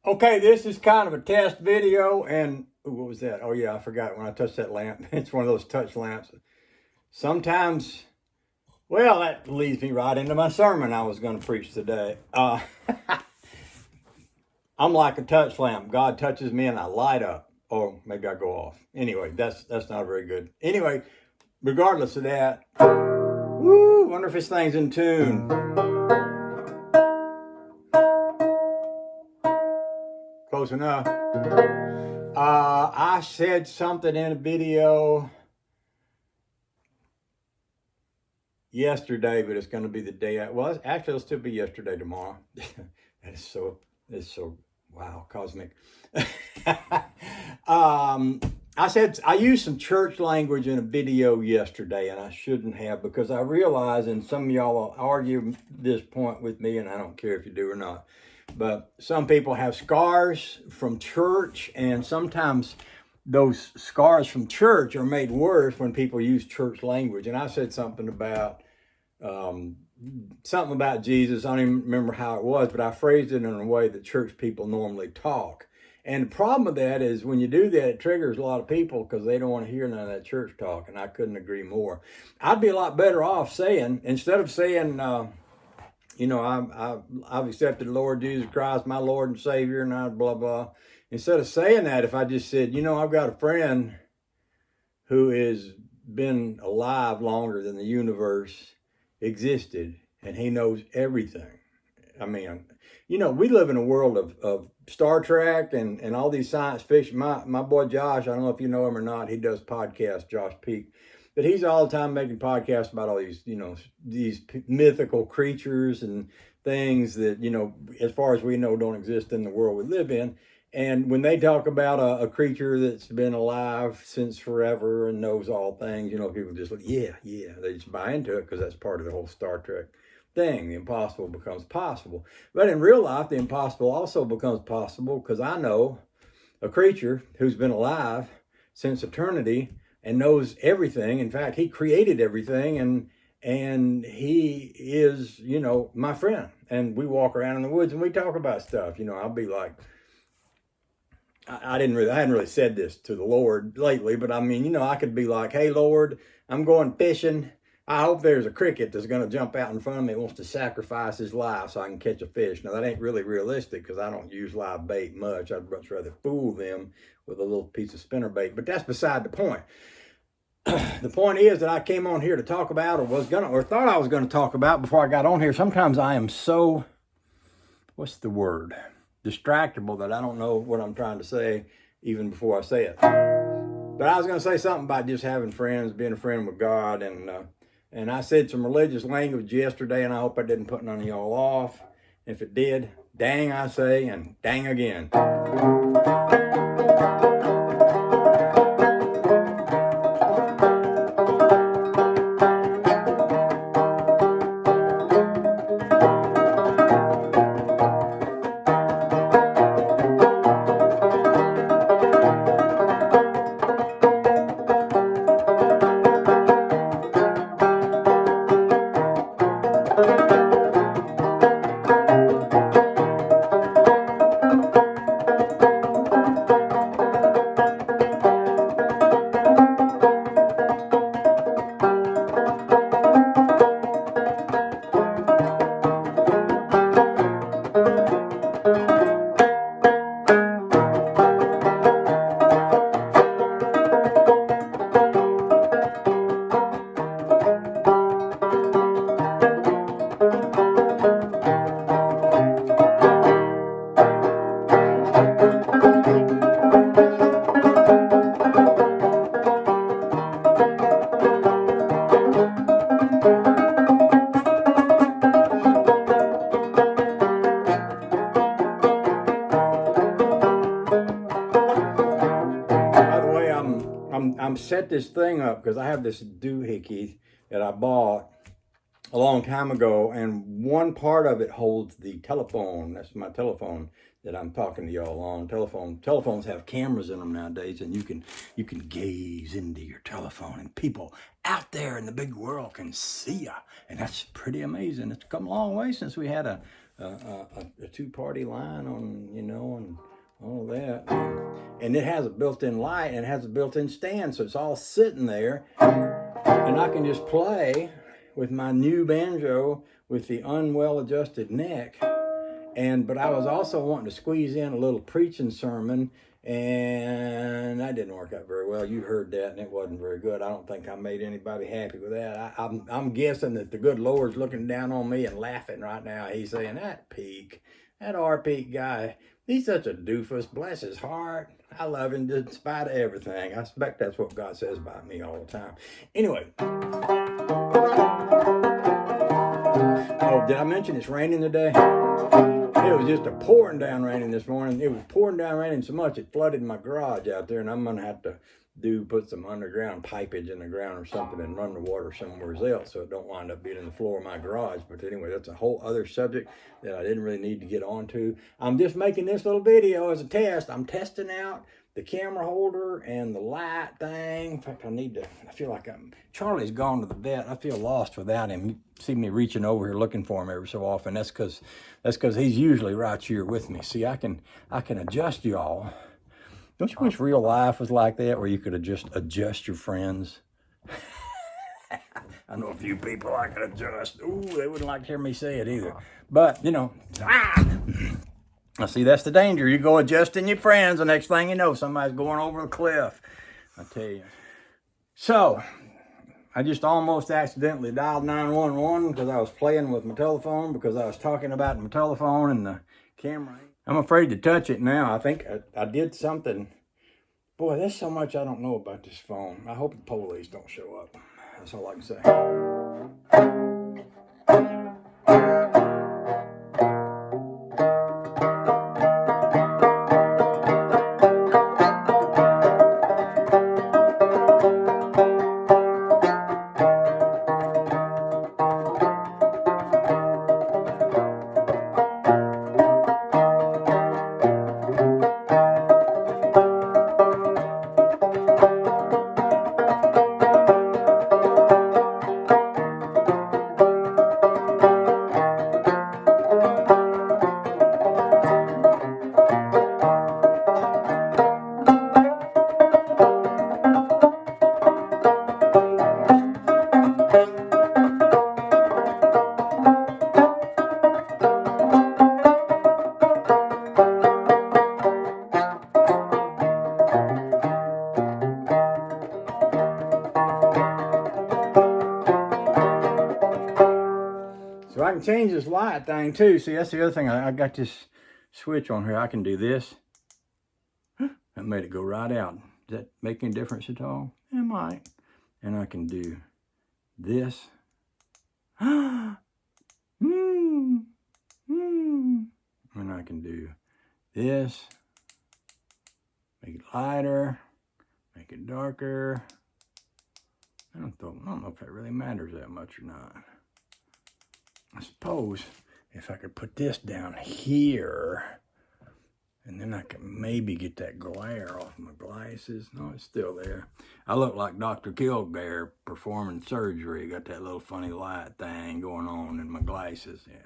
Okay, this is kind of a test video, and ooh, what was that? Oh yeah, I forgot when I touched that lamp. It's one of those touch lamps. Sometimes, well, that leads me right into my sermon I was going to preach today. I'm like a touch lamp. God touches me and I light up, or maybe I go off. Anyway, that's not very good. Anyway, regardless of that, woo, wonder if this thing's in tune. Close enough. I said something in a video yesterday, but it's going to be the day. Well, actually, it'll still be yesterday tomorrow. It's so wow, cosmic. I said I used some church language in a video yesterday, and I shouldn't have, because I realize, and some of y'all will argue this point with me, and I don't care if you do or not, but some people have scars from church, and sometimes those scars from church are made worse when people use church language. And I said something about Jesus. I don't even remember how it was, but I phrased it in a way that church people normally talk. And the problem with that is when you do that, it triggers a lot of people because they don't want to hear none of that church talk. And I couldn't agree more. I'd be a lot better off saying, instead of saying, I've accepted the Lord Jesus Christ, my Lord and Savior, and I blah, blah. Instead of saying that, if I just said, I've got a friend who has been alive longer than the universe existed, and he knows everything. I mean, we live in a world of Star Trek and all these science fiction. My boy Josh, I don't know if you know him or not, he does podcasts, Josh Peak. But he's all the time making podcasts about all these, these mythical creatures and things that, as far as we know, don't exist in the world we live in. And when they talk about a creature that's been alive since forever and knows all things, people just like, yeah, they just buy into it because that's part of the whole Star Trek thing. The impossible becomes possible. But in real life, the impossible also becomes possible, because I know a creature who's been alive since eternity and knows everything. In fact, he created everything, and he is, my friend. And we walk around in the woods and we talk about stuff. I'll be like, I hadn't really said this to the Lord lately, but I mean, I could be like, hey, Lord, I'm going fishing. I hope there's a cricket that's going to jump out in front of me and wants to sacrifice his life so I can catch a fish. Now, that ain't really realistic because I don't use live bait much. I'd much rather fool them with a little piece of spinner bait, but that's beside the point. The point is that I came on here to talk about, or thought I was going to talk about before I got on here. Sometimes I am so, what's the word? Distractible that I don't know what I'm trying to say even before I say it. But I was going to say something about just having friends, being a friend with God, and I said some religious language yesterday, and I hope I didn't put none of y'all off. If it did, dang I say, and dang again. I'm set this thing up because I have this doohickey that I bought a long time ago, and one part of it holds the telephone. That's my telephone that I'm talking to y'all on. Telephones have cameras in them nowadays, and you can gaze into your telephone, and people out there in the big world can see you, and that's pretty amazing. It's come a long way since we had a a two-party line on, you know, and all that. And it has a built-in light and it has a built-in stand, so it's all sitting there. And I can just play with my new banjo with the unwell-adjusted neck. But I was also wanting to squeeze in a little preaching sermon, and that didn't work out very well. You heard that, and it wasn't very good. I don't think I made anybody happy with that. I'm guessing that the good Lord's looking down on me and laughing right now. He's saying, that rpeek guy, he's such a doofus. Bless his heart. I love him in spite of everything. I expect that's what God says about me all the time. Anyway. Oh, did I mention it's raining today? It was just a pouring down raining this morning. It was pouring down raining so much it flooded my garage out there, and I'm going to have to put some underground pipage in the ground or something and run the water somewhere else so it don't wind up being in the floor of my garage. But anyway, that's a whole other subject that I didn't really need to get onto. I'm just making this little video as a test. I'm testing out the camera holder and the light thing. In fact, I feel like Charlie's gone to the vet. I feel lost without him. You see me reaching over here looking for him every so often. That's because he's usually right here with me. See, I can adjust y'all. Don't you wish real life was like that, where you could just adjust your friends? I know a few people I could adjust. Ooh, they wouldn't like to hear me say it either. But, you know, I see that's the danger. You go adjusting your friends, the next thing you know, somebody's going over a cliff. I tell you. So, I just almost accidentally dialed 911 because I was playing with my telephone, because I was talking about my telephone and the camera. I'm afraid to touch it now. I think I did something. Boy, there's so much I don't know about this phone. I hope the police don't show up. That's all I can say. So I can change this light thing too. See, that's the other thing. I got this switch on here. I can do this. That made it go right out. Does that make any difference at all? It might. And I can do this. And I can do this. Make it lighter. Make it darker. I don't know if that really matters that much or not. I suppose if I could put this down here, and then I can maybe get that glare off my glasses. No, it's still there. I look like Dr. Kildare performing surgery. Got that little funny light thing going on in my glasses. Yeah,